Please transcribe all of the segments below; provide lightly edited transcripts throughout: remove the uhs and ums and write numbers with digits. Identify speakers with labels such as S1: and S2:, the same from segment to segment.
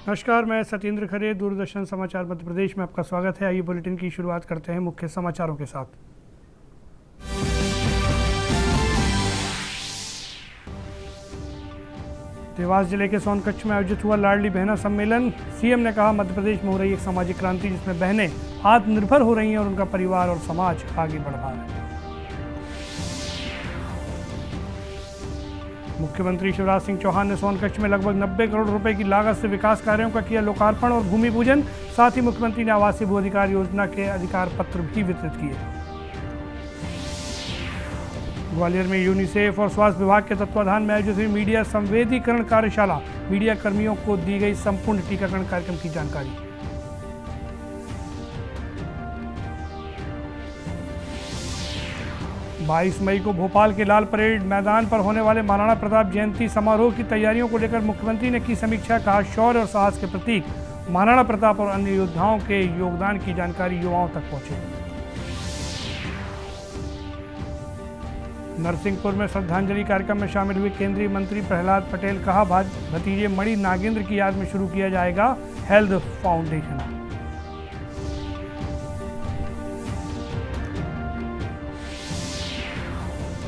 S1: नमस्कार, मैं सत्येंद्र खरे, दूरदर्शन समाचार मध्य प्रदेश में आपका स्वागत है। आइए बुलेटिन की शुरुआत करते हैं मुख्य समाचारों के साथ। देवास जिले के सोनकच्छ में आयोजित हुआ लाडली बहना सम्मेलन। सीएम ने कहा, मध्य प्रदेश में हो रही एक सामाजिक क्रांति जिसमें बहनें आत्मनिर्भर हो रही हैं और उनका परिवार और समाज आगे बढ़ रहा है। मुख्यमंत्री शिवराज सिंह चौहान ने सोनकच्छ में लगभग 90 करोड़ रुपए की लागत से विकास कार्यों का किया लोकार्पण और भूमि पूजन। साथ ही मुख्यमंत्री ने आवासीय भू अधिकार योजना के अधिकार पत्र भी वितरित किए। ग्वालियर में यूनिसेफ और स्वास्थ्य विभाग के तत्वाधान में आयोजित हुई मीडिया संवेदीकरण कार्यशाला। मीडिया कर्मियों को दी गई संपूर्ण टीकाकरण कार्यक्रम की जानकारी। 22 मई को भोपाल के लाल परेड मैदान पर होने वाले महाराणा प्रताप जयंती समारोह की तैयारियों को लेकर मुख्यमंत्री ने की समीक्षा। कहा, शौर्य और साहस के प्रतीक महाराणा प्रताप और अन्य योद्धाओं के योगदान की जानकारी युवाओं तक पहुंचे। नरसिंहपुर में श्रद्धांजलि कार्यक्रम में शामिल हुए केंद्रीय मंत्री प्रहलाद पटेल। कहा, भतीजे मणि नागेंद्र की याद में शुरू किया जाएगा हेल्थ फाउंडेशन।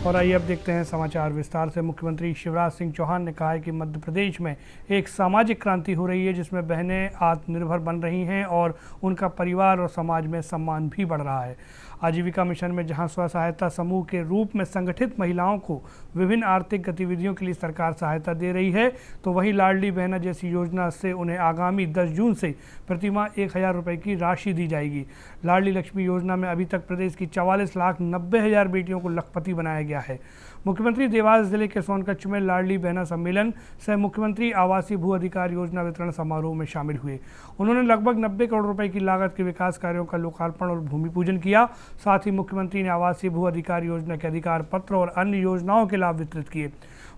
S1: और आइए अब देखते हैं समाचार विस्तार से। मुख्यमंत्री शिवराज सिंह चौहान ने कहा है कि मध्य प्रदेश में एक सामाजिक क्रांति हो रही है जिसमें बहनें आत्मनिर्भर बन रही हैं और उनका परिवार और समाज में सम्मान भी बढ़ रहा है। आजीविका मिशन में जहां स्व सहायता समूह के रूप में संगठित महिलाओं को विभिन्न आर्थिक गतिविधियों के लिए सरकार सहायता दे रही है, तो वहीं लाडली बहना जैसी योजना से उन्हें आगामी 10 जून से प्रतिमाह 1000 रुपये की राशि दी जाएगी। लाडली लक्ष्मी योजना में अभी तक प्रदेश की 44,90,000 बेटियों को लखपति बनाया गया है। मुख्यमंत्री देवास जिले के सोनकच्छ में लाडली बहना सम्मेलन सह मुख्यमंत्री आवासीय भू अधिकार योजना वितरण समारोह में शामिल हुए। उन्होंने लगभग 90 करोड़ रुपए की लागत के विकास कार्यों का लोकार्पण और भूमि पूजन किया। साथ ही मुख्यमंत्री ने आवासीय भू अधिकार योजना के अधिकार पत्र और अन्य योजनाओं के लाभ वितरित किए।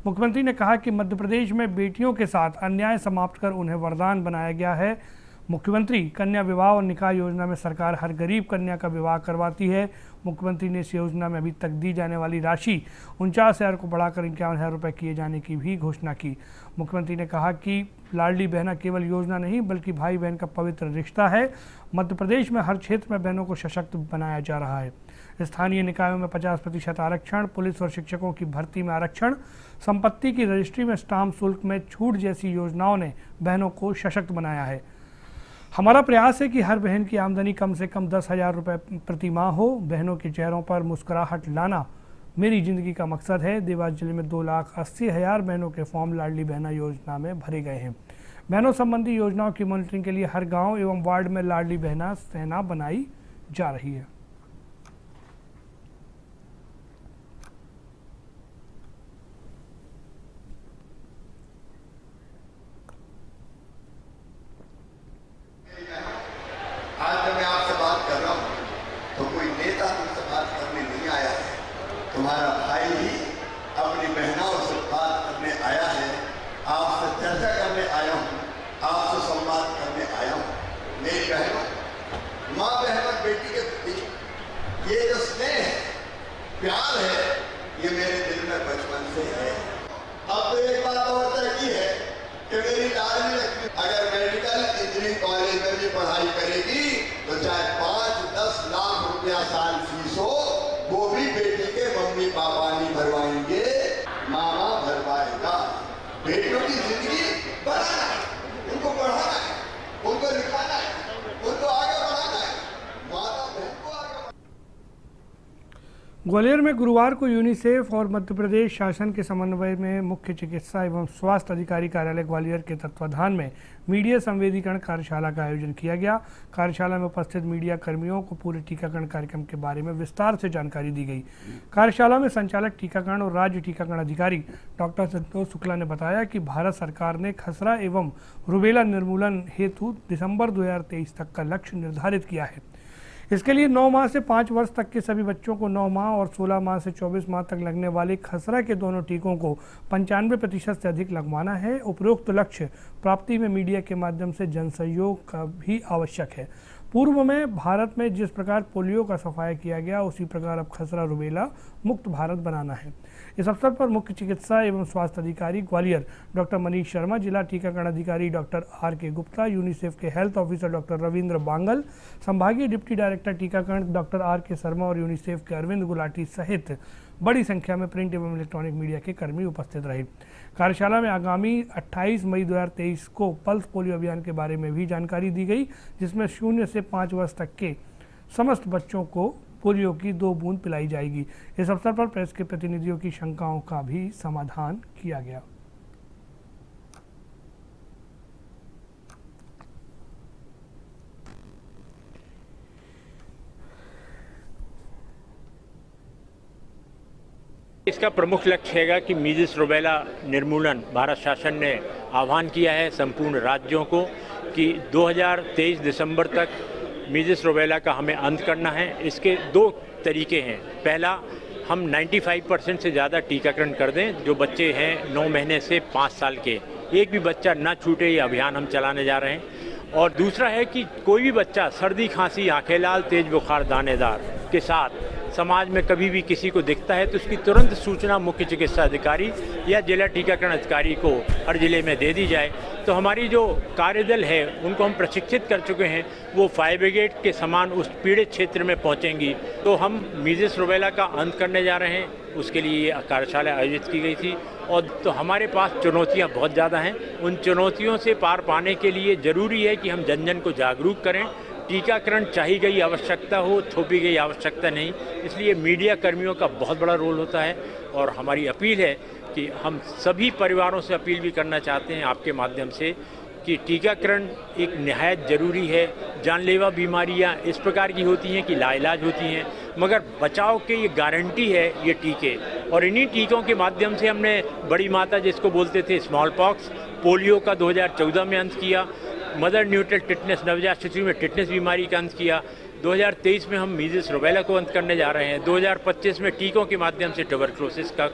S1: मुख्यमंत्री ने कहा कि मध्य प्रदेश में बेटियों के साथ अन्याय समाप्त कर उन्हें वरदान बनाया गया है। मुख्यमंत्री कन्या विवाह और निकाह योजना में सरकार हर गरीब कन्या का विवाह करवाती है। मुख्यमंत्री ने इस योजना में अभी तक दी जाने वाली राशि 49,000 को बढ़ाकर 51,000 रुपये किए जाने की भी घोषणा की। मुख्यमंत्री ने कहा कि लाडली बहना केवल योजना नहीं बल्कि भाई बहन का पवित्र रिश्ता है। मध्य प्रदेश में हर क्षेत्र में बहनों को सशक्त बनाया जा रहा है। स्थानीय निकायों में 50% आरक्षण, पुलिस और शिक्षकों की भर्ती में आरक्षण, संपत्ति की रजिस्ट्री में स्टाम्प शुल्क में छूट जैसी योजनाओं ने बहनों को सशक्त बनाया है। हमारा प्रयास है कि हर बहन की आमदनी कम से कम 10,000 रुपये प्रति माह हो। बहनों के चेहरों पर मुस्कुराहट लाना मेरी जिंदगी का मकसद है। देवास जिले में 2,80,000 बहनों के फॉर्म लाडली बहना योजना में भरे गए हैं। बहनों संबंधी योजनाओं की मॉनिटरिंग के लिए हर गांव एवं वार्ड में लाडली बहना सेना बनाई जा रही है।
S2: तुम्हारा भाई ही अपनी बहनों से बात करने आया है, आपसे चर्चा करने आया हूँ, आपसे संवाद करने आया हूँ। मेरी बहनों, माँ बहन और बेटी के प्रति ये जो स्नेह है, प्यार है, ये मेरे दिल में बचपन से है। अब तो एक बात और तय की है कि मेरी लाडली लक्ष्मी अगर मेडिकल इंजीनियरिंग कॉलेज में भी पढ़ाई करेगी तो चाहे 5-10 लाख रुपया साल फीस हो, वो भी बेटी के मम्मी पापा नहीं भरवाएंगे, मामा भरवाएगा। बेटियों की जिंदगी बढ़ाना है, उनको पढ़ाना है, उनको लिखाना है, उनको आगे बढ़ाना है, माता बहन को आगे बढ़ाना है।
S1: ग्वालियर में गुरुवार को यूनिसेफ और मध्य प्रदेश शासन के समन्वय में मुख्य चिकित्सा एवं स्वास्थ्य अधिकारी कार्यालय ग्वालियर के तत्वाधान में मीडिया संवेदीकरण कार्यशाला का आयोजन किया गया। कार्यशाला में उपस्थित मीडिया कर्मियों को पूरे टीकाकरण कार्यक्रम के बारे में विस्तार से जानकारी दी गई। कार्यशाला में संचालक टीकाकरण और राज्य टीकाकरण अधिकारी डॉक्टर संतोष शुक्ला ने बताया कि भारत सरकार ने खसरा एवं रुबेला निर्मूलन हेतु दिसंबर 2023 तक का लक्ष्य निर्धारित किया है। इसके लिए 9 माह से 5 वर्ष तक के सभी बच्चों को 9 माह और 16 माह से 24 माह तक लगने वाले खसरा के दोनों टीकों को 95% से अधिक लगवाना है। उपरोक्त लक्ष्य प्राप्ति में मीडिया के माध्यम से जनसहयोग का भी आवश्यक है। पूर्व में भारत में जिस प्रकार पोलियो का सफाया किया गया, उसी प्रकार अब खसरा रुबेला मुक्त भारत बनाना है। इस अवसर पर मुख्य चिकित्सा एवं स्वास्थ्य अधिकारी ग्वालियर डॉक्टर मनीष शर्मा, जिला टीकाकरण अधिकारी डॉक्टर R.K. गुप्ता, यूनिसेफ के health officer doctor Ravindra Bangal, संभागीय डिप्टी डायरेक्टर टीकाकरण डॉक्टर R.K. शर्मा और यूनिसेफ के अरविंद गुलाटी सहित बड़ी संख्या में प्रिंट एवं इलेक्ट्रॉनिक मीडिया के कर्मी उपस्थित रहे। कार्यशाला में आगामी 28 मई 2023 को पल्स पोलियो अभियान के बारे में भी जानकारी दी गई, जिसमें 0 से 5 वर्ष तक के समस्त बच्चों को पोलियो की 2 बूंद पिलाई जाएगी। इस अवसर पर प्रेस के प्रतिनिधियों की शंकाओं का भी समाधान किया गया।
S3: इसका प्रमुख लक्ष्य है कि मीजल्स रुबेला निर्मूलन भारत शासन ने आह्वान किया है संपूर्ण राज्यों को कि 2023 दिसंबर तक मीजल्स रुबेला का हमें अंत करना है। इसके 2 तरीके हैं। पहला, हम 95% से ज़्यादा टीकाकरण कर दें जो बच्चे हैं 9 महीने से 5 साल के, एक भी बच्चा ना छूटे, ये अभियान हम चलाने जा रहे हैं। और दूसरा है कि कोई भी बच्चा सर्दी, खांसी, आंखें लाल, तेज बुखार, दानेदार के साथ समाज में कभी भी किसी को दिखता है तो उसकी तुरंत सूचना मुख्य चिकित्सा अधिकारी या जिला टीकाकरण अधिकारी को हर जिले में दे दी जाए। तो हमारी जो कार्यदल है उनको हम प्रशिक्षित कर चुके हैं, वो फायर ब्रिगेड के समान उस पीड़ित क्षेत्र में पहुंचेंगी। तो हम मीजल्स रुबेला का अंत करने जा रहे हैं, उसके लिए ये कार्यशाला आयोजित की गई थी। और तो हमारे पास चुनौतियां बहुत ज़्यादा हैं, उन चुनौतियों से पार पाने के लिए ज़रूरी है कि हम जन जन को जागरूक करें। टीकाकरण चाही गई आवश्यकता हो, थोपी गई आवश्यकता नहीं। इसलिए मीडिया कर्मियों का बहुत बड़ा रोल होता है और हमारी अपील है कि हम सभी परिवारों से अपील भी करना चाहते हैं आपके माध्यम से कि टीकाकरण एक निहायत ज़रूरी है। जानलेवा बीमारियां इस प्रकार की होती हैं कि लाइलाज होती हैं, मगर बचाव के ये गारंटी है ये टीके। और इन्हीं टीकों के माध्यम से हमने बड़ी माता जिसको बोलते थे स्मॉल पॉक्स, पोलियो का 2014 में अंत किया, मदर न्यूट्रल टिटनेस, नवजात शिशु में टिटनेस बीमारी का अंत किया। 2023 में हम मीजल्स रुबेला को अंत करने जा रहे हैं। 2025 में टीकों के माध्यम से ट्यूबरक्लोसिस का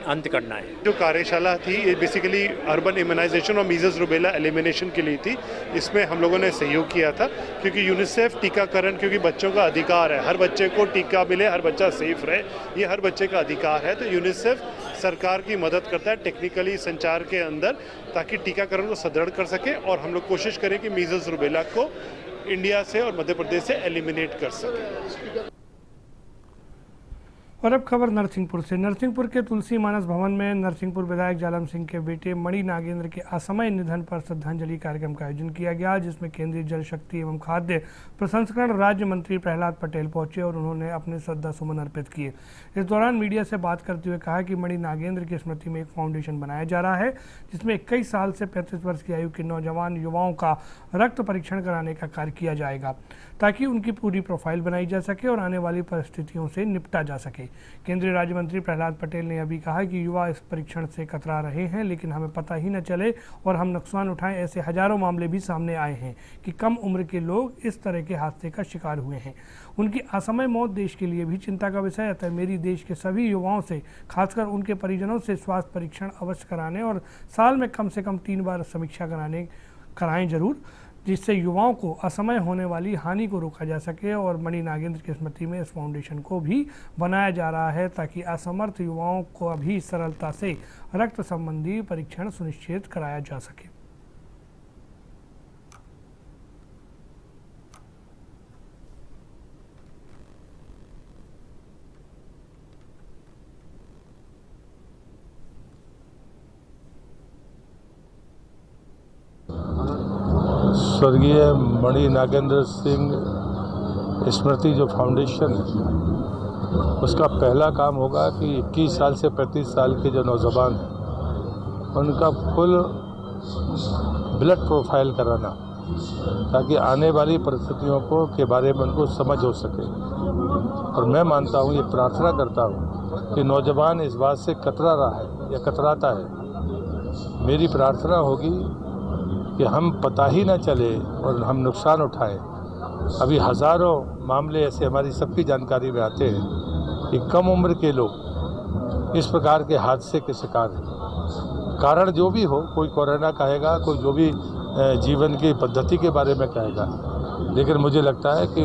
S3: अंत करना है।
S4: जो कार्यशाला थी ये बेसिकली अर्बन इम्यूनाइजेशन और मीजल्स रुबेला एलिमिनेशन के लिए थी। इसमें हम लोगों ने सहयोग किया था क्योंकि यूनिसेफ टीकाकरण, क्योंकि बच्चों का अधिकार है, हर बच्चे को टीका मिले, हर बच्चा सेफ रहे, ये हर बच्चे का अधिकार है। तो यूनिसेफ सरकार की मदद करता है टेक्निकली संचार के अंदर, ताकि टीकाकरण को सुदृढ़ कर सके और हम लोग कोशिश करें कि मीजल्स रुबेला को इंडिया से और मध्य प्रदेश से एलिमिनेट कर सके।
S1: और अब खबर नरसिंहपुर से। नरसिंहपुर के तुलसी मानस भवन में नरसिंहपुर विधायक जालम सिंह के बेटे मणि नागेंद्र के असामयिक निधन पर श्रद्धांजलि कार्यक्रम का आयोजन किया गया, जिसमें केंद्रीय जल शक्ति एवं खाद्य प्रसंस्करण राज्य मंत्री प्रहलाद पटेल पहुंचे और उन्होंने अपने श्रद्धा सुमन अर्पित किए। इस दौरान मीडिया से बात करते हुए कहा कि मणि नागेंद्र की स्मृति में एक फाउंडेशन बनाया जा रहा है, जिसमें 21 साल से 35 वर्ष की आयु के नौजवान युवाओं का रक्त परीक्षण कराने का कार्य किया जाएगा, ताकि उनकी पूरी प्रोफाइल बनाई जा सके और आने वाली परिस्थितियों से निपटा जा सके। केंद्रीय राज्य मंत्री प्रहलाद पटेल ने अभी कहा कि युवा इस परीक्षण से कतरा रहे हैं, लेकिन हमें पता ही न चले और हम नुकसान उठाएं। ऐसे हजारों मामले भी सामने आए हैं कि कम उम्र के लोग इस तरह के हादसे का शिकार हुए हैं। उनकी असमय मौत देश के लिए भी चिंता का विषय है। अतः मेरी देश के सभी युवाओं से, खासकर उनके परिजनों से स्वास्थ्य परीक्षण अवश्य कराने और साल में कम से कम 3 बार समीक्षा कराएं जरूर, जिससे युवाओं को असमय होने वाली हानि को रोका जा सके। और मणि नागेंद्र की स्मृति में इस फाउंडेशन को भी बनाया जा रहा है, ताकि असमर्थ युवाओं को अभी सरलता से रक्त संबंधी परीक्षण सुनिश्चित कराया जा सके।
S5: स्वर्गीय मणि नागेंद्र सिंह स्मृति जो फाउंडेशन है, उसका पहला काम होगा कि 21 साल से 35 साल के जो नौजवान हैं उनका फुल ब्लड प्रोफाइल कराना, ताकि आने वाली परिस्थितियों के बारे में उनको समझ हो सके। और मैं मानता हूँ, ये प्रार्थना करता हूँ कि नौजवान इस बात से कतरा रहा है या कतराता है। मेरी प्रार्थना होगी कि हम पता ही ना चले और हम नुकसान उठाएं। अभी हज़ारों मामले ऐसे हमारी सबकी जानकारी में आते हैं कि कम उम्र के लोग इस प्रकार के हादसे के शिकार हैं। कारण जो भी हो, कोई कोरोना कहेगा, कोई जो भी जीवन की पद्धति के बारे में कहेगा, लेकिन मुझे लगता है कि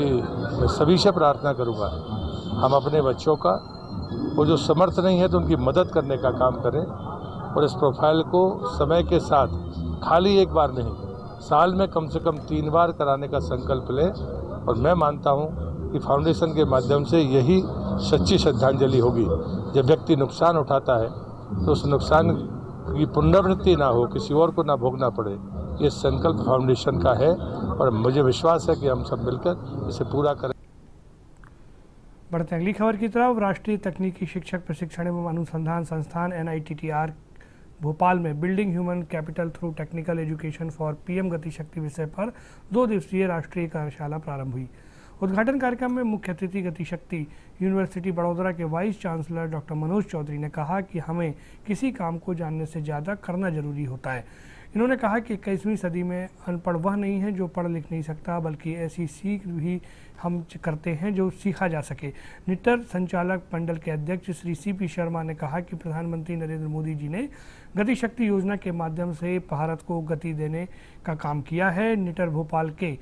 S5: मैं सभी से प्रार्थना करूंगा हम अपने बच्चों का, वो जो समर्थ नहीं है तो उनकी मदद करने का काम करें और इस प्रोफाइल को समय के साथ खाली एक बार नहीं, साल में कम से कम 3 बार कराने का संकल्प लें। और मैं मानता हूं कि फाउंडेशन के माध्यम से यही सच्ची श्रद्धांजलि होगी। जब व्यक्ति नुकसान उठाता है तो उस नुकसान की पुनरावृत्ति ना हो, किसी और को ना भोगना पड़े, ये संकल्प फाउंडेशन का है और मुझे विश्वास है कि हम सब मिलकर इसे पूरा करें।
S1: बढ़ते अगली खबर की तरफ। राष्ट्रीय तकनीकी शिक्षक प्रशिक्षण एवं अनुसंधान संस्थान NITTR भोपाल में building human capital through technical education for PM गति शक्ति विषय पर 2 दिवसीय राष्ट्रीय कार्यशाला प्रारंभ हुई। उद्घाटन कार्यक्रम में मुख्य अतिथि गति शक्ति यूनिवर्सिटी बड़ौदा के vice chancellor doctor Manoj Chaudhary ने कहा कि हमें किसी काम को जानने से ज़्यादा करना जरूरी होता है। इन्होंने कहा कि 21वीं सदी में अनपढ़ वह नहीं है जो पढ़ लिख नहीं सकता, बल्कि ऐसी सीख भी हम करते हैं जो सीखा जा सके। निटर संचालक मंडल के अध्यक्ष श्री CP शर्मा ने कहा कि प्रधानमंत्री नरेंद्र मोदी जी ने गति शक्ति योजना के माध्यम से भारत को गति देने का काम किया है। निटर भोपाल के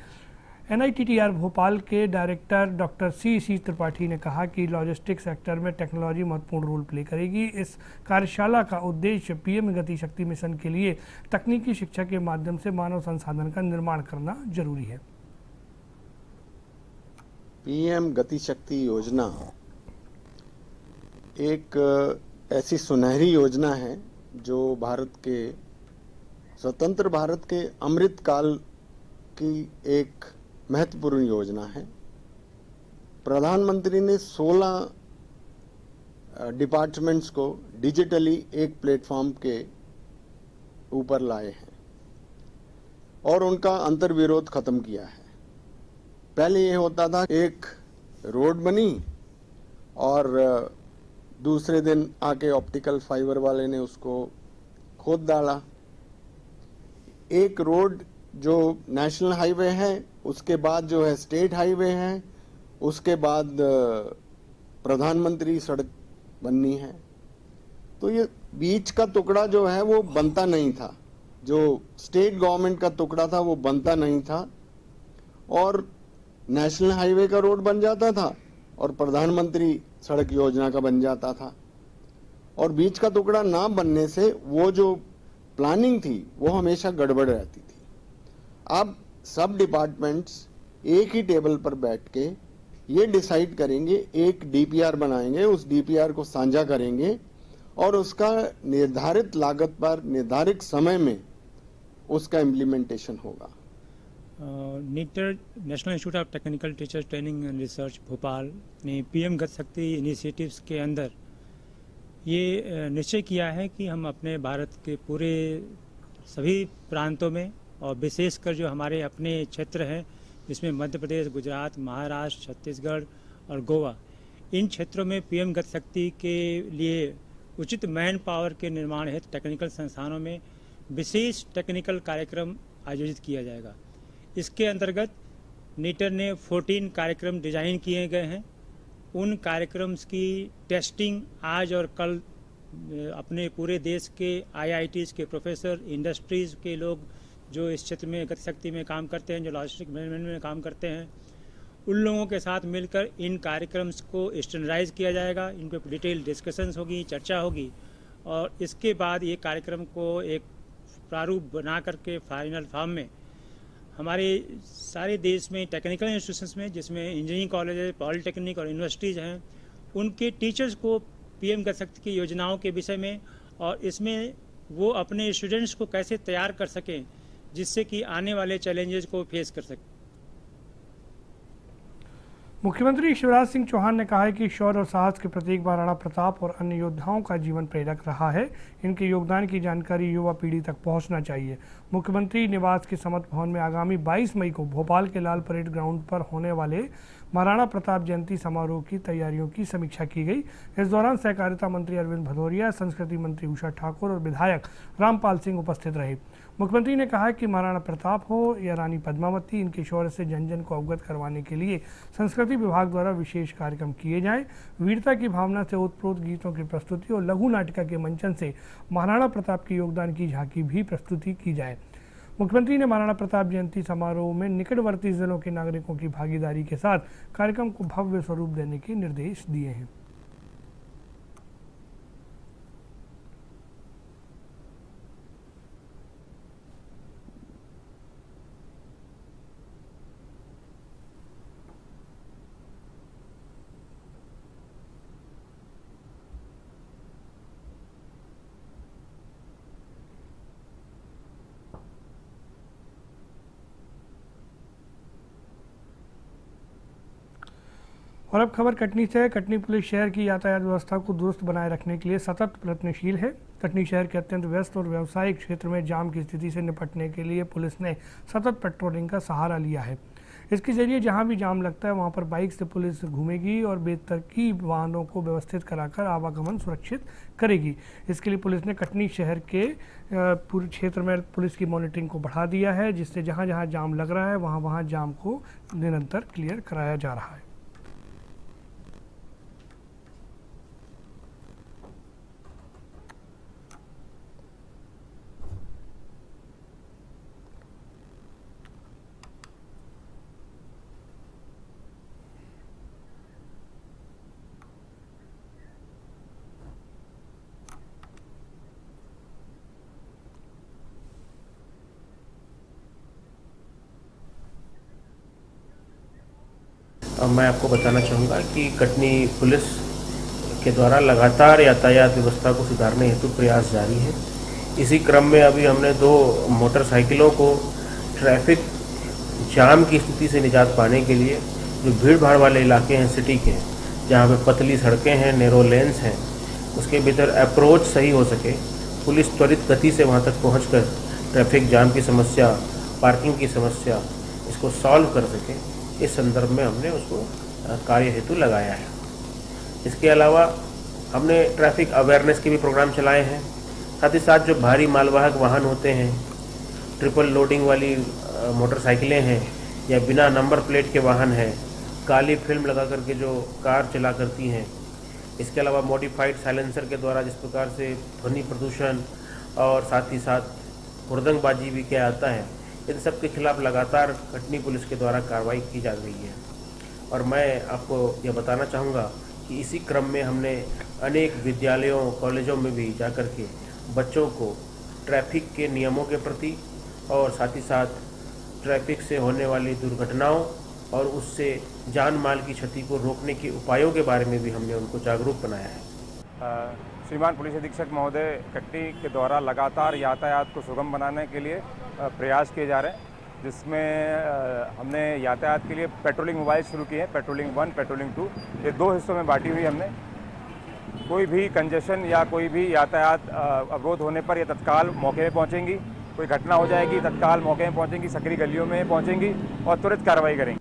S1: NITTR भोपाल के डायरेक्टर डॉक्टर C त्रिपाठी ने कहा कि लॉजिस्टिक्स सेक्टर में टेक्नोलॉजी महत्वपूर्ण रोल प्ले करेगी। इस कार्यशाला का उद्देश्य PM गति शक्ति मिशन के लिए तकनीकी शिक्षा के माध्यम से मानव संसाधन का निर्माण करना जरूरी है।
S6: PM गति शक्ति योजना एक ऐसी सुनहरी योजना है जो भारत के स्वतंत्र भारत के अमृत काल की एक महत्वपूर्ण योजना है। प्रधानमंत्री ने 16 डिपार्टमेंट्स को डिजिटली एक प्लेटफॉर्म के ऊपर लाए हैं और उनका अंतर्विरोध खत्म किया है। पहले ये होता था, एक रोड बनी और दूसरे दिन आके ऑप्टिकल फाइबर वाले ने उसको खोद डाला। एक रोड जो नेशनल हाईवे है, उसके बाद जो है स्टेट हाईवे है, उसके बाद प्रधानमंत्री सड़क बननी है। तो ये बीच का टुकड़ा जो है वो बनता नहीं था, जो स्टेट गवर्नमेंट का टुकड़ा था वो बनता नहीं था और नेशनल हाईवे का रोड बन जाता था और प्रधानमंत्री सड़क योजना का बन जाता था। और बीच का टुकड़ा ना बनने से वो जो प्लानिंग थी वो हमेशा गड़बड़ रहती थी। अब सब डिपार्टमेंट्स एक ही टेबल पर बैठ के ये डिसाइड करेंगे, एक DPR बनाएंगे, उस DPR को साझा करेंगे और उसका निर्धारित लागत पर निर्धारित समय में उसका इम्प्लीमेंटेशन होगा।
S7: नीटर national institute of technical teachers training and research Bhopal ने PM गति शक्ति इनिशिएटिव्स के अंदर ये निश्चय किया है कि हम अपने भारत के पूरे सभी प्रांतों में और विशेषकर जो हमारे अपने क्षेत्र हैं जिसमें मध्य प्रदेश, गुजरात, महाराष्ट्र, छत्तीसगढ़ और गोवा, इन क्षेत्रों में PM गति शक्ति के लिए उचित मैन पावर के निर्माण हेतु टेक्निकल संस्थानों में विशेष टेक्निकल कार्यक्रम आयोजित किया जाएगा। इसके अंतर्गत नीटर ने 14 कार्यक्रम डिजाइन किए गए हैं। उन कार्यक्रम्स की टेस्टिंग आज और कल अपने पूरे देश के IITs के प्रोफेसर, इंडस्ट्रीज के लोग जो इस क्षेत्र में गति शक्ति में काम करते हैं, जो लॉजिस्टिक मैनेजमेंट में काम करते हैं, उन लोगों के साथ मिलकर इन कार्यक्रम्स को स्टैंडर्डाइज किया जाएगा। इन पर डिटेल डिस्कशंस होगी, चर्चा होगी और इसके बाद ये कार्यक्रम को एक प्रारूप बना करके फाइनल फॉर्म में हमारे सारे देश में टेक्निकल इंस्टीट्यूशंस में, जिसमें इंजीनियरिंग कॉलेज, पॉलिटेक्निक और यूनिवर्सिटीज़ हैं, उनके टीचर्स को PM गति शक्ति की योजनाओं के विषय में और इसमें वो अपने स्टूडेंट्स को कैसे तैयार कर सकें जिससे कि आने वाले चैलेंजेस को फेस कर सकें।
S1: मुख्यमंत्री शिवराज सिंह चौहान ने कहा है कि शौर्य और साहस के प्रतीक महाराणा प्रताप और अन्य योद्धाओं का जीवन प्रेरक रहा है। इनके योगदान की जानकारी युवा पीढ़ी तक पहुंचना चाहिए। मुख्यमंत्री निवास के समत भवन में आगामी 22 मई को भोपाल के लाल परेड ग्राउंड पर होने वाले महाराणा प्रताप जयंती समारोह की तैयारियों की समीक्षा की गई। इस दौरान सहकारिता मंत्री अरविंद भदौरिया, संस्कृति मंत्री उषा ठाकुर और विधायक रामपाल सिंह उपस्थित रहे। मुख्यमंत्री ने कहा कि महाराणा प्रताप हो या रानी पद्मावती, इनके शौर्य से जन जन को अवगत करवाने के लिए संस्कृति विभाग द्वारा विशेष कार्यक्रम किए जाएं। वीरता की भावना से ओतप्रोत गीतों की प्रस्तुति और लघु नाटिका के मंचन से महाराणा प्रताप के योगदान की झांकी भी प्रस्तुति की जाए। मुख्यमंत्री ने महाराणा प्रताप जयंती समारोह में निकटवर्ती जिलों के नागरिकों की भागीदारी के साथ कार्यक्रम को भव्य स्वरूप देने के निर्देश दिए हैं। और अब खबर कटनी से है। कटनी पुलिस शहर की यातायात व्यवस्था को दुरुस्त बनाए रखने के लिए सतत प्रयत्नशील है। कटनी शहर के अत्यंत व्यस्त और व्यावसायिक क्षेत्र में जाम की स्थिति से निपटने के लिए पुलिस ने सतत पेट्रोलिंग का सहारा लिया है। इसके जरिए जहां भी जाम लगता है वहां पर बाइक से पुलिस घूमेगी और बेतरतीब वाहनों को व्यवस्थित कराकर आवागमन सुरक्षित करेगी। इसके लिए पुलिस ने कटनी शहर के पूरे क्षेत्र में पुलिस की मॉनिटरिंग को बढ़ा दिया है, जिससे जहां जहां जाम लग रहा है वहां जाम को निरंतर क्लियर कराया जा रहा है।
S8: मैं आपको बताना चाहूँगा कि कटनी पुलिस के द्वारा लगातार यातायात व्यवस्था को सुधारने हेतु प्रयास जारी है। इसी क्रम में अभी हमने 2 मोटरसाइकिलों को ट्रैफिक जाम की स्थिति से निजात पाने के लिए, जो भीड़ भाड़ वाले इलाके हैं सिटी के, जहाँ पे पतली सड़कें हैं, नैरो लेन्स हैं, उसके भीतर अप्रोच सही हो सके, पुलिस त्वरित गति से वहाँ तक पहुँचकर ट्रैफिक जाम की समस्या, पार्किंग की समस्या, इसको सॉल्व कर सके, इस संदर्भ में हमने उसको कार्य हेतु लगाया है। इसके अलावा हमने ट्रैफिक अवेयरनेस के भी प्रोग्राम चलाए हैं। साथ ही साथ जो भारी मालवाहक वाहन होते हैं, ट्रिपल लोडिंग वाली मोटरसाइकिलें हैं या बिना नंबर प्लेट के वाहन हैं, काली फिल्म लगा करके जो कार चला करती हैं, इसके अलावा मॉडिफाइड साइलेंसर के द्वारा जिस प्रकार से ध्वनि प्रदूषण और साथ ही साथ हुड़दंगबाजी भी क्या आता है, इन सब के खिलाफ लगातार कटनी पुलिस के द्वारा कार्रवाई की जा रही है। और मैं आपको यह बताना चाहूँगा कि इसी क्रम में हमने अनेक विद्यालयों, कॉलेजों में भी जाकर के बच्चों को ट्रैफिक के नियमों के प्रति और साथ ही साथ ट्रैफिक से होने वाली दुर्घटनाओं और उससे जान माल की क्षति को रोकने के उपायों के बारे में भी हमने उनको जागरूक बनाया है।
S9: श्रीमान पुलिस अधीक्षक महोदय, कटनी के द्वारा लगातार यातायात को सुगम बनाने के लिए प्रयास किए जा रहे हैं, जिसमें हमने यातायात के लिए पेट्रोलिंग मोबाइल शुरू की है, पेट्रोलिंग 1, पेट्रोलिंग 2, ये 2 हिस्सों में बांटी हुई हमने। कोई भी कंजेशन या कोई भी यातायात अवरोध होने पर ये तत्काल मौके पे पहुंचेंगी, कोई घटना हो जाएगी तत्काल मौके में पहुंचेंगी, सकरी गलियों में पहुंचेंगी और तुरंत कार्रवाई करेंगी।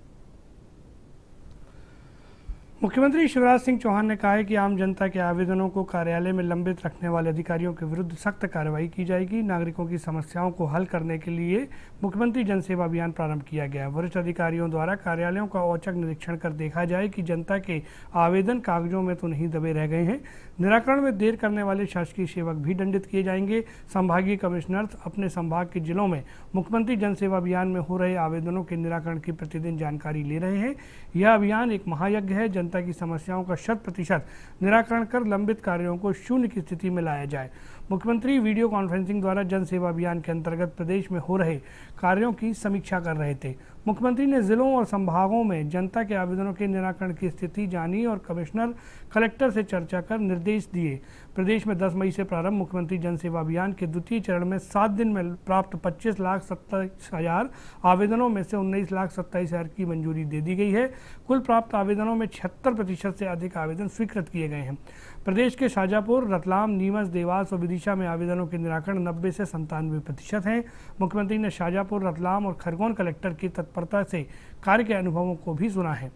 S1: मुख्यमंत्री शिवराज सिंह चौहान ने कहा है कि आम जनता के आवेदनों को कार्यालय में लंबित रखने वाले अधिकारियों के विरुद्ध सख्त कार्रवाई की जाएगी। नागरिकों की समस्याओं को हल करने के लिए मुख्यमंत्री जनसेवा अभियान प्रारंभ किया गया है। वरिष्ठ अधिकारियों द्वारा कार्यालयों का औचक निरीक्षण कर देखा जाए कि जनता के आवेदन कागजों में तो नहीं दबे रह गए हैं। निराकरण में देर करने वाले शासकीय सेवक भी दंडित किए जाएंगे। संभागीय कमिश्नर अपने संभाग के जिलों में मुख्यमंत्री जनसेवा अभियान में हो रहे आवेदनों के निराकरण की प्रतिदिन जानकारी ले रहे हैं। यह अभियान एक महायज्ञ है। जनता की समस्याओं का 100% निराकरण कर लंबित कार्यों को शून्य की स्थिति में लाया जाए। मुख्यमंत्री वीडियो कॉन्फ्रेंसिंग द्वारा जन सेवा अभियान के अंतर्गत प्रदेश में हो रहे कार्यों की समीक्षा कर रहे थे। मुख्यमंत्री ने जिलों और संभागों में जनता के आवेदनों के निराकरण की स्थिति जानी और कमिश्नर, कलेक्टर से चर्चा कर निर्देश दिए। प्रदेश में 10 मई से प्रारंभ मुख्यमंत्री जन सेवा अभियान के द्वितीय चरण में 7 दिन में प्राप्त 25,27,000 आवेदनों में से 19,27,000 की मंजूरी दे दी गई है। कुल प्राप्त आवेदनों में 76% से अधिक आवेदन स्वीकृत किए गए हैं। प्रदेश के शाजापुर, रतलाम, नीमच, देवास और विदिशा में आवेदनों के निराकरण 90 से 97% हैं। मुख्यमंत्री ने शाजापुर, रतलाम और खरगोन कलेक्टर की तत्परता से कार्य के अनुभवों को भी सुना है।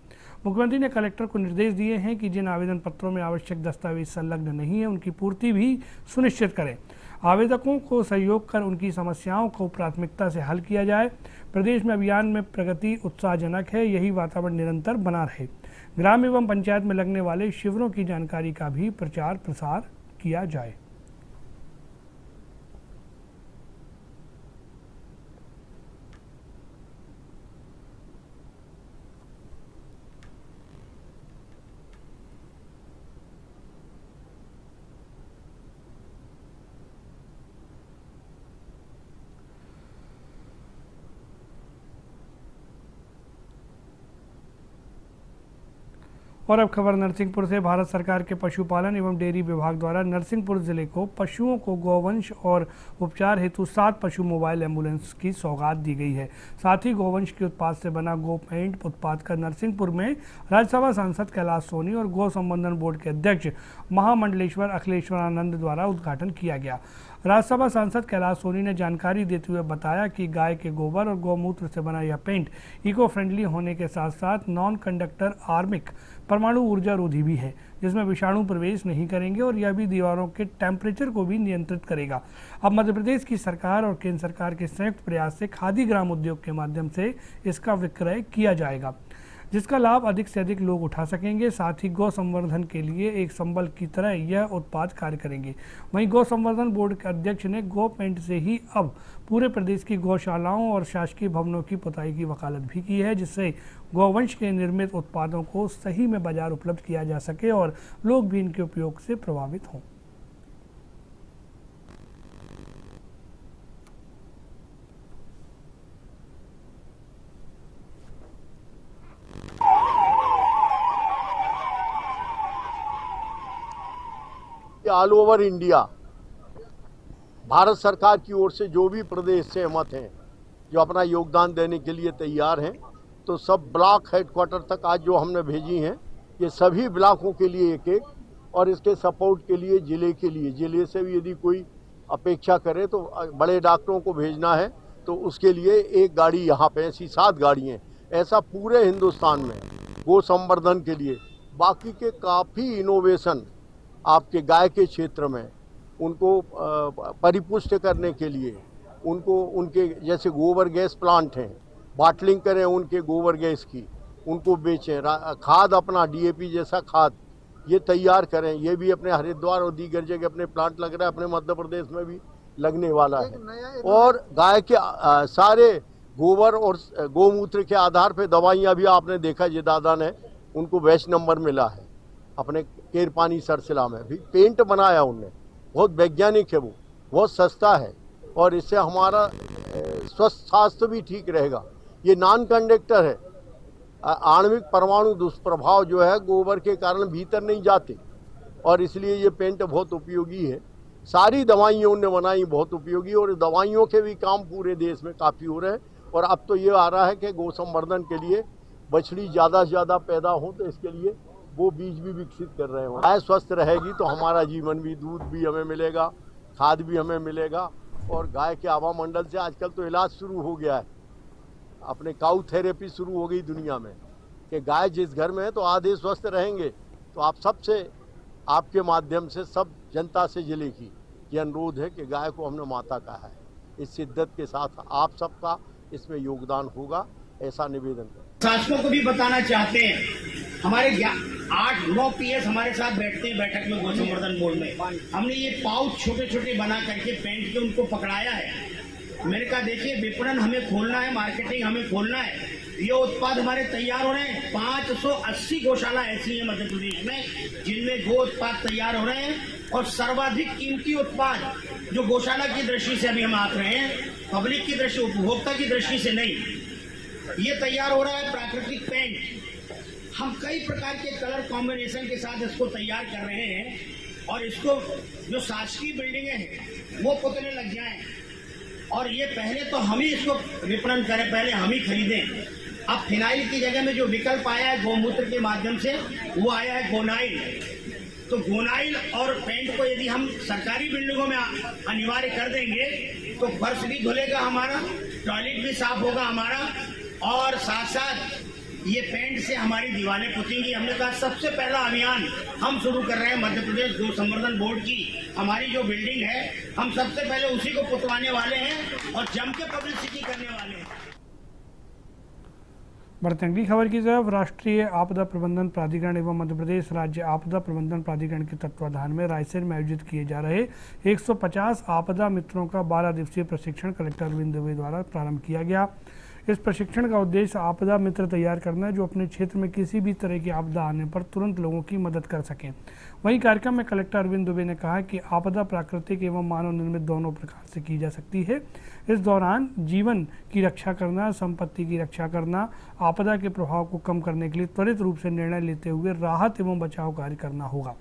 S1: मुख्यमंत्री ने कलेक्टर को निर्देश दिए हैं कि जिन आवेदन पत्रों में आवश्यक दस्तावेज संलग्न नहीं है उनकी पूर्ति भी सुनिश्चित करें। आवेदकों को सहयोग कर उनकी समस्याओं को प्राथमिकता से हल किया जाए। प्रदेश में अभियान में प्रगति उत्साहजनक है, यही वातावरण निरंतर बना रहे। ग्राम एवं पंचायत में लगने वाले शिविरों की जानकारी का भी प्रचार प्रसार किया जाए। और अब खबर नरसिंहपुर से। भारत सरकार के पशुपालन एवं डेयरी विभाग द्वारा नरसिंहपुर जिले को पशुओं को गौवंश और उपचार हेतु 7 पशु मोबाइल एम्बुलेंस की सौगात दी गई है। साथ ही गौवंश के उत्पाद से बना गो पेंट उत्पाद का नरसिंहपुर में राज्यसभा सांसद कैलाश सोनी और गौ संवर्धन बोर्ड के अध्यक्ष महामंडलेश्वर अखिलेश्वरानंद द्वारा उद्घाटन किया गया। राज्यसभा सांसद कैलाश सोनी ने जानकारी देते हुए बताया कि गाय के गोबर और गौमूत्र से बना यह पेंट इको फ्रेंडली होने के साथ साथ नॉन कंडक्टर आर्मिक परमाणु ऊर्जा रोधी भी है, जिसमें विषाणु प्रवेश नहीं करेंगे और यह भी दीवारों के टेम्परेचर को भी नियंत्रित करेगा। अब मध्य प्रदेश की सरकार और केंद्र सरकार के संयुक्त प्रयास से खादी ग्राम उद्योग के माध्यम से इसका विक्रय किया जाएगा, जिसका लाभ अधिक से अधिक लोग उठा सकेंगे। साथ ही गौ संवर्धन के लिए एक संबल की तरह यह उत्पाद कार्य करेंगे। वहीं गौ संवर्धन बोर्ड के अध्यक्ष ने गो पेंट से ही अब पूरे प्रदेश की गौशालाओं और शासकीय भवनों की पुताई की वकालत भी की है, जिससे गौवंश के निर्मित उत्पादों को सही में बाजार उपलब्ध किया जा सके और लोग भी इनके उपयोग से प्रभावित हों।
S10: ऑल ओवर इंडिया भारत सरकार की ओर से जो भी प्रदेश सहमत हैं, जो अपना योगदान देने के लिए तैयार हैं, तो सब ब्लॉक हेडक्वार्टर तक आज जो हमने भेजी हैं, ये सभी ब्लॉकों के लिए एक एक, और इसके सपोर्ट के लिए जिले से भी यदि कोई अपेक्षा करे तो बड़े डॉक्टरों को भेजना है तो उसके लिए एक गाड़ी यहाँ पे, ऐसी 7 गाड़ियाँ, ऐसा पूरे हिंदुस्तान में गो संवर्धन के लिए। बाकी के काफ़ी इनोवेशन आपके गाय के क्षेत्र में उनको परिपुष्ट करने के लिए, उनको उनके जैसे गोबर गैस प्लांट हैं, बाटलिंग करें उनके गोबर गैस की, उनको बेचें, खाद अपना DAP जैसा खाद ये तैयार करें। ये भी अपने हरिद्वार और दीगर जगह अपने प्लांट लग रहा है, अपने मध्य प्रदेश में भी लगने वाला है। और गाय के सारे गोबर और गौमूत्र के आधार पर दवाइयाँ भी आपने देखा, ये दादा ने उनको बेस्ट नंबर मिला है। अपने केरपानी सरसिला में भी पेंट बनाया उनने, बहुत वैज्ञानिक है, वो बहुत सस्ता है और इससे हमारा स्वस्थ स्वास्थ्य भी ठीक रहेगा। ये नॉन कंडक्टर है, आणविक परमाणु दुष्प्रभाव जो है गोबर के कारण भीतर नहीं जाते और इसलिए ये पेंट बहुत उपयोगी है। सारी दवाइयाँ उनने बनाई बहुत उपयोगी, और दवाइयों के भी काम पूरे देश में काफ़ी हो रहे हैं। और अब तो ये आ रहा है कि गौ संवर्धन के लिए बछड़ी ज़्यादा से ज़्यादा पैदा हो, तो इसके लिए वो बीज भी विकसित कर रहे हो। गाय स्वस्थ रहेगी तो हमारा जीवन भी, दूध भी हमें मिलेगा, खाद भी हमें मिलेगा। और गाय के आभा मंडल से आजकल तो इलाज शुरू हो गया है, अपने काउ थेरेपी शुरू हो गई दुनिया में, कि गाय जिस घर में है तो आधे स्वस्थ रहेंगे। तो आप सबसे, आपके माध्यम से सब जनता से जिले की ये अनुरोध है कि गाय को हमने माता कहा है, इस शिद्दत के साथ आप सबका इसमें योगदान होगा, ऐसा निवेदन करें।
S11: शासकों को भी बताना चाहते हैं, हमारे 8-9 PS हमारे साथ बैठते हैं बैठक में गौ संवर्धन बोर्ड में। हमने ये पाउच छोटे छोटे बना करके पेंट के उनको पकड़ाया है। मैंने कहा देखिए, विपणन हमें खोलना है, मार्केटिंग हमें खोलना है। ये उत्पाद हमारे तैयार हो रहे हैं। 580 गौशाला ऐसी है मध्य प्रदेश में जिनमें गो उत्पाद तैयार हो रहे हैं, और सर्वाधिक कीमती उत्पाद जो गौशाला की दृष्टि से अभी हम आंक रहे हैं, पब्लिक की दृष्टि, उपभोक्ता की दृष्टि से नहीं, ये तैयार हो रहा है प्राकृतिक पेंट। हम कई प्रकार के कलर कॉम्बिनेशन के साथ इसको तैयार कर रहे हैं, और इसको जो शासकीय बिल्डिंगें हैं वो पुतने लग जाएं, और ये पहले तो हम ही इसको विपणन करें, पहले हम ही खरीदें। अब फिनाइल की जगह में जो विकल्प आया है गौमूत्र के माध्यम से, वो आया है गोनाइल। तो गोनाइल और पेंट को यदि हम सरकारी बिल्डिंगों में अनिवार्य कर देंगे तो फर्श भी धुलेगा हमारा, टॉयलेट भी साफ होगा हमारा, और साथ साथ ये पेंट से हमारी दीवारें पुतेंगी। हमने कहा सबसे पहला अभियान हम शुरू कर रहे हैं मध्य प्रदेश गौ संवर्धन बोर्ड की। हमारी जो बिल्डिंग है हम सबसे पहले उसी को पुतवाने वाले हैं और जम के पब्लिसिटी करने वाले हैं।
S1: बढ़ते अगली खबर की तरफ। राष्ट्रीय आपदा प्रबंधन प्राधिकरण एवं मध्य प्रदेश राज्य आपदा प्रबंधन प्राधिकरण के तत्वाधान में रायसेन में आयोजित किए जा रहे 150 आपदा मित्रों का 12 दिवसीय प्रशिक्षण कलेक्टर अरविंद दुबे द्वारा प्रारंभ किया गया। इस प्रशिक्षण का उद्देश्य आपदा मित्र तैयार करना है जो अपने क्षेत्र में किसी भी तरह की आपदा आने पर तुरंत लोगों की मदद कर सकें। वहीं कार्यक्रम में कलेक्टर अरविंद दुबे ने कहा कि आपदा प्राकृतिक एवं मानव निर्मित दोनों प्रकार से की जा सकती है। इस दौरान जीवन की रक्षा करना, संपत्ति की रक्षा करना, आपदा के प्रभाव को कम करने के लिए त्वरित रूप से निर्णय लेते हुए राहत एवं बचाव कार्य करना होगा।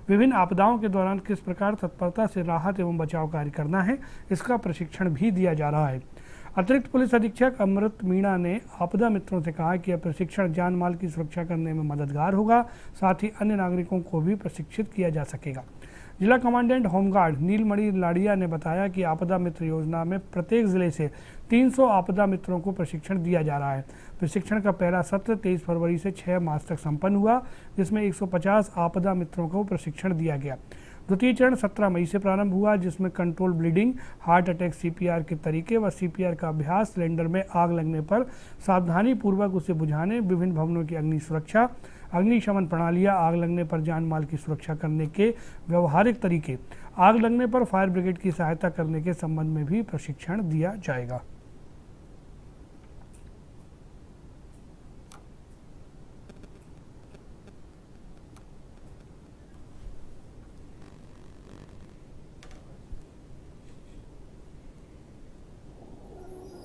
S1: विभिन्न आपदाओं के दौरान किस प्रकार तत्परता से राहत एवं बचाव कार्य करना है, इसका प्रशिक्षण भी दिया जा रहा है। अतिरिक्त पुलिस अधीक्षक अमृत मीणा ने आपदा मित्रों से कहा कि यह प्रशिक्षण जान माल की सुरक्षा करने में मददगार होगा, साथ ही अन्य नागरिकों को भी प्रशिक्षित किया जा सकेगा। जिला कमांडेंट होमगार्ड नीलमणि लाड़िया ने बताया कि आपदा मित्र योजना में प्रत्येक जिले से 300 आपदा मित्रों को प्रशिक्षण दिया जा रहा है। प्रशिक्षण का पहला सत्र 23 फरवरी से 6 मार्च तक संपन्न हुआ, जिसमें 150 आपदा मित्रों को प्रशिक्षण दिया गया। द्वितीय चरण 17 मई से प्रारंभ हुआ, जिसमें control bleeding, heart attack CPR के तरीके व CPR का अभ्यास, सिलेंडर में आग लगने पर सावधानी पूर्वक उसे बुझाने, विभिन्न भवनों की अग्नि सुरक्षा, अग्निशमन प्रणालियां, आग लगने पर जान माल की सुरक्षा करने के व्यवहारिक तरीके, आग लगने पर फायर ब्रिगेड की सहायता करने के संबंध में भी प्रशिक्षण दिया जाएगा।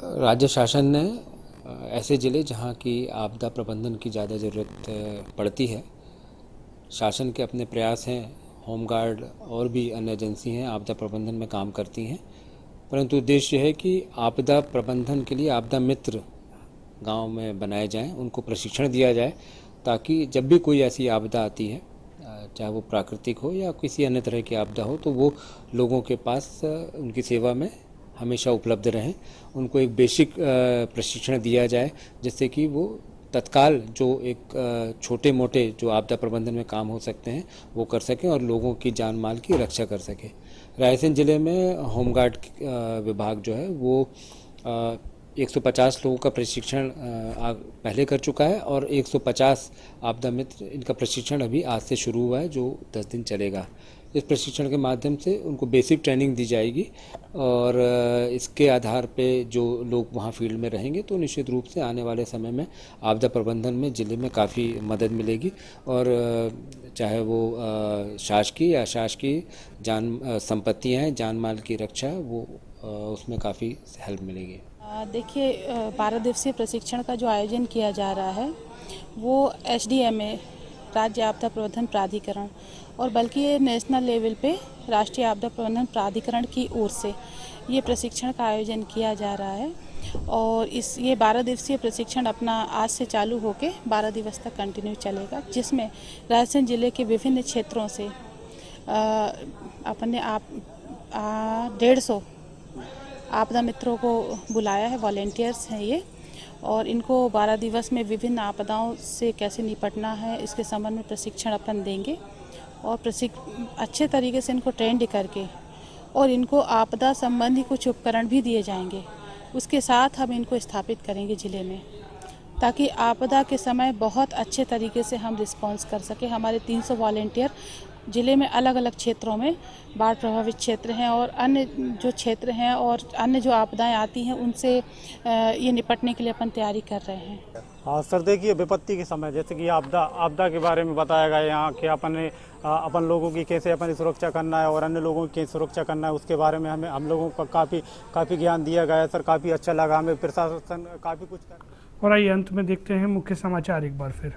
S12: राज्य शासन ने ऐसे ज़िले जहाँ की आपदा प्रबंधन की ज़्यादा ज़रूरत पड़ती है, शासन के अपने प्रयास हैं, होमगार्ड और भी अन्य एजेंसी हैं आपदा प्रबंधन में काम करती हैं, परंतु उद्देश्य है कि आपदा प्रबंधन के लिए आपदा मित्र गांव में बनाए जाएं, उनको प्रशिक्षण दिया जाए, ताकि जब भी कोई ऐसी आपदा आती है, चाहे वो प्राकृतिक हो या किसी अन्य तरह की आपदा हो, तो वो लोगों के पास उनकी सेवा में हमेशा उपलब्ध रहें। उनको एक बेसिक प्रशिक्षण दिया जाए, जिससे कि वो तत्काल जो एक छोटे मोटे जो आपदा प्रबंधन में काम हो सकते हैं वो कर सकें और लोगों की जान माल की रक्षा कर सकें। रायसेन ज़िले में होमगार्ड विभाग जो है वो 150 लोगों का प्रशिक्षण पहले कर चुका है और 150 आपदा मित्र, इनका प्रशिक्षण अभी आज से शुरू हुआ है, जो 10 दिन चलेगा। इस प्रशिक्षण के माध्यम से उनको बेसिक ट्रेनिंग दी जाएगी और इसके आधार पे जो लोग वहाँ फील्ड में रहेंगे तो निश्चित रूप से आने वाले समय में आपदा प्रबंधन में ज़िले में काफ़ी मदद मिलेगी और चाहे वो शासकीय या अशासकीय संपत्तियाँ हैं, जान माल की रक्षा, वो उसमें काफ़ी हेल्प मिलेगी।
S13: देखिए, 12 दिवसीय प्रशिक्षण का जो आयोजन किया जा रहा है वो HDMA राज्य आपदा प्रबंधन प्राधिकरण और बल्कि ये नेशनल लेवल पे राष्ट्रीय आपदा प्रबंधन प्राधिकरण की ओर से ये प्रशिक्षण का आयोजन किया जा रहा है और ये 12 दिवसीय प्रशिक्षण अपना आज से चालू होके 12 दिवस तक कंटिन्यू चलेगा, जिसमें रायसेन जिले के विभिन्न क्षेत्रों से अपने 150 आपदा मित्रों को बुलाया है। वॉलेंटियर्स हैं ये और इनको 12 दिवस में विभिन्न आपदाओं से कैसे निपटना है इसके संबंध में प्रशिक्षण अपन देंगे और अच्छे तरीके से इनको ट्रेंड करके और इनको आपदा संबंधी कुछ उपकरण भी दिए जाएंगे। उसके साथ हम इनको स्थापित करेंगे ज़िले में, ताकि आपदा के समय बहुत अच्छे तरीके से हम रिस्पॉन्स कर सकें। हमारे 300 वॉलेंटियर ज़िले में अलग अलग क्षेत्रों में, बाढ़ प्रभावित क्षेत्र हैं और अन्य जो क्षेत्र हैं और अन्य जो आपदाएं आती हैं उनसे ये निपटने के लिए अपन तैयारी कर रहे हैं।
S14: हाँ सर, देखिए विपत्ति के समय जैसे कि आपदा के बारे में बताया गया यहाँ कि अपन लोगों की कैसे अपनी सुरक्षा करना है और अन्य लोगों की सुरक्षा करना है, उसके बारे में हम लोगों को काफ़ी ज्ञान दिया गया है सर। काफ़ी अच्छा लगा हमें, प्रशासन काफ़ी कुछ कर।
S1: और आइए अंत में देखते हैं मुख्य समाचार एक बार फिर।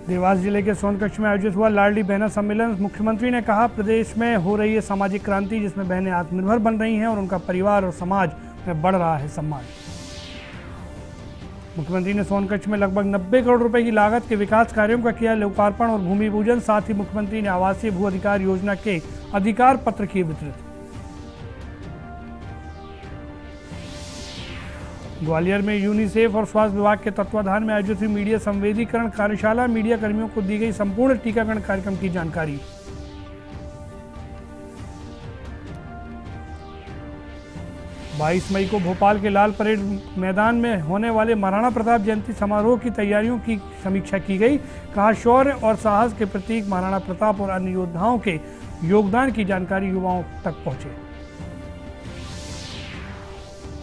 S1: देवास जिले के सोनकच्छ में आयोजित हुआ लाडली बहना सम्मेलन। मुख्यमंत्री ने कहा, प्रदेश में हो रही है सामाजिक क्रांति, जिसमें बहनें आत्मनिर्भर बन रही हैं और उनका परिवार और समाज में बढ़ रहा है सम्मान। मुख्यमंत्री ने सोनकच्छ में लगभग 90 करोड़ रुपए की लागत के विकास कार्यों का किया लोकार्पण और भूमि पूजन। साथ ही मुख्यमंत्री ने आवासीय भू अधिकार योजना के अधिकार पत्र किए वितरित। ग्वालियर में यूनिसेफ और स्वास्थ्य विभाग के तत्वाधान में आयोजित हुई मीडिया संवेदीकरण कार्यशाला। मीडिया कर्मियों को दी गई संपूर्ण टीकाकरण कार्यक्रम की जानकारी। 22 मई को भोपाल के लाल परेड मैदान में होने वाले महाराणा प्रताप जयंती समारोह की तैयारियों की समीक्षा की गई। कहा, शौर्य और साहस के प्रतीक महाराणा प्रताप और अन्य योद्धाओं के योगदान की जानकारी युवाओं तक पहुंचे।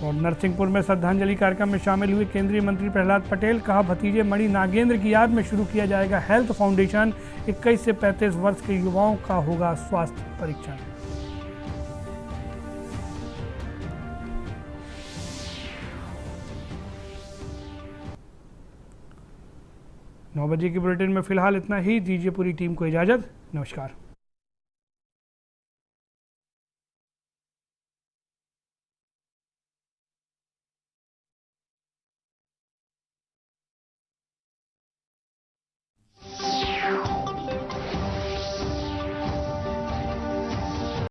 S1: और नरसिंहपुर में श्रद्धांजलि कार्यक्रम में शामिल हुए केंद्रीय मंत्री प्रहलाद पटेल। कहा, भतीजे मणि नागेंद्र की याद में शुरू किया जाएगा हेल्थ फाउंडेशन। 21 से 35 वर्ष के युवाओं का होगा स्वास्थ्य परीक्षण। नौ बजे की बुलेटिन में फिलहाल इतना ही। दीजिए पूरी टीम को इजाजत। नमस्कार।